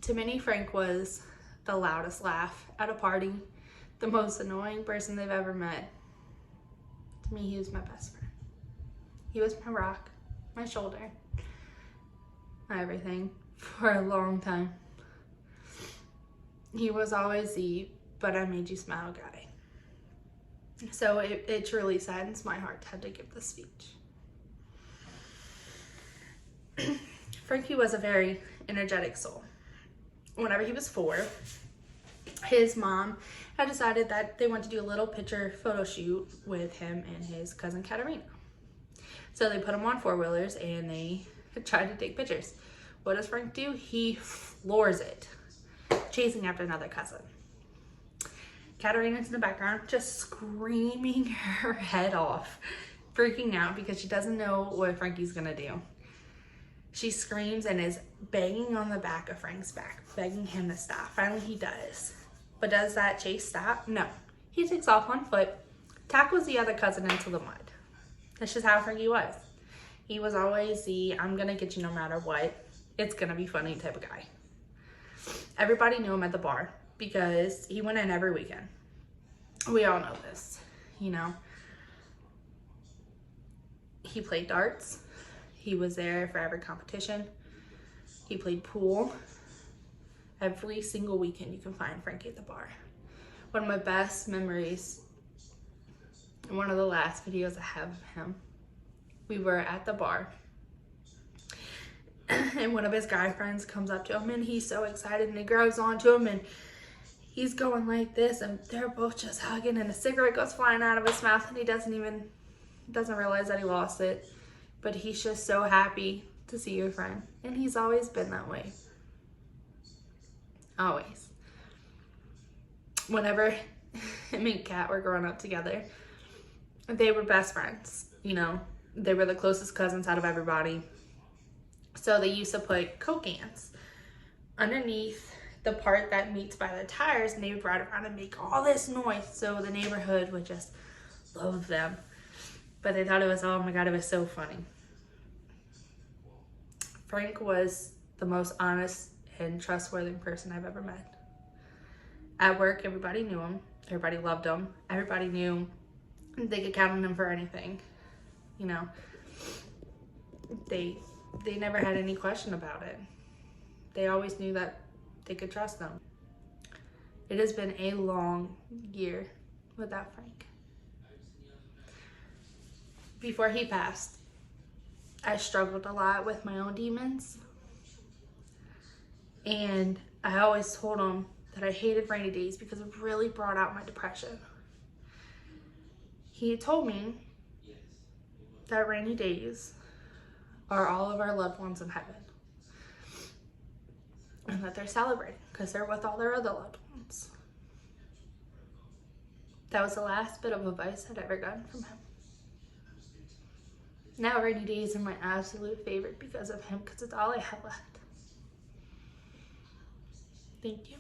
To many, Frank was the loudest laugh at a party, the most annoying person they've ever met. To me, he was my best friend. He was my rock, my shoulder, my everything for a long time. He was always the "but I made you smile" guy. So it truly saddens my heart to have to give this speech. Frankie was a very energetic soul. Whenever he was 4, his mom had decided that they wanted to do a little picture photo shoot with him and his cousin Katerina. So they put him on 4-wheelers and they tried to take pictures. What does Frank do? He floors it, chasing after another cousin. Katerina's in the background just screaming her head off, freaking out because she doesn't know what Frankie's gonna do. She screams and is banging on the back of Frank's back, begging him to stop. Finally, he does. But does that chase stop? No. He takes off on foot, tackles the other cousin into the mud. That's just how Frankie was. He was always the "I'm gonna get you no matter what, it's gonna be funny" type of guy. Everybody knew him at the bar because he went in every weekend. We all know this, you know. He played darts. He was there for every competition. He played pool. Every single weekend you can find Frankie at the bar. One of my best memories, and one of the last videos I have of him, we were at the bar and one of his guy friends comes up to him and he's so excited and he grabs onto him and he's going like this and they're both just hugging and a cigarette goes flying out of his mouth and he doesn't realize that he lost it. But he's just so happy to see your friend. And he's always been that way. Always. Whenever him and Kat were growing up together, they were best friends. You know, they were the closest cousins out of everybody. So they used to put Coke cans underneath the part that meets by the tires, and they would ride around and make all this noise. So the neighborhood would just loathe them. But they thought it was, oh my God, it was so funny. Frank was the most honest and trustworthy person I've ever met. At work, everybody knew him. Everybody loved him. Everybody knew they could count on him for anything. You know, they never had any question about it. They always knew that they could trust them. It has been a long year without Frank. Before he passed, I struggled a lot with my own demons. And I always told him that I hated rainy days because it really brought out my depression. He told me that rainy days are all of our loved ones in heaven. And that they're celebrating because they're with all their other loved ones. That was the last bit of advice I'd ever gotten from him. Now rainy days are my absolute favorite because of him, because it's all I have left. Thank you.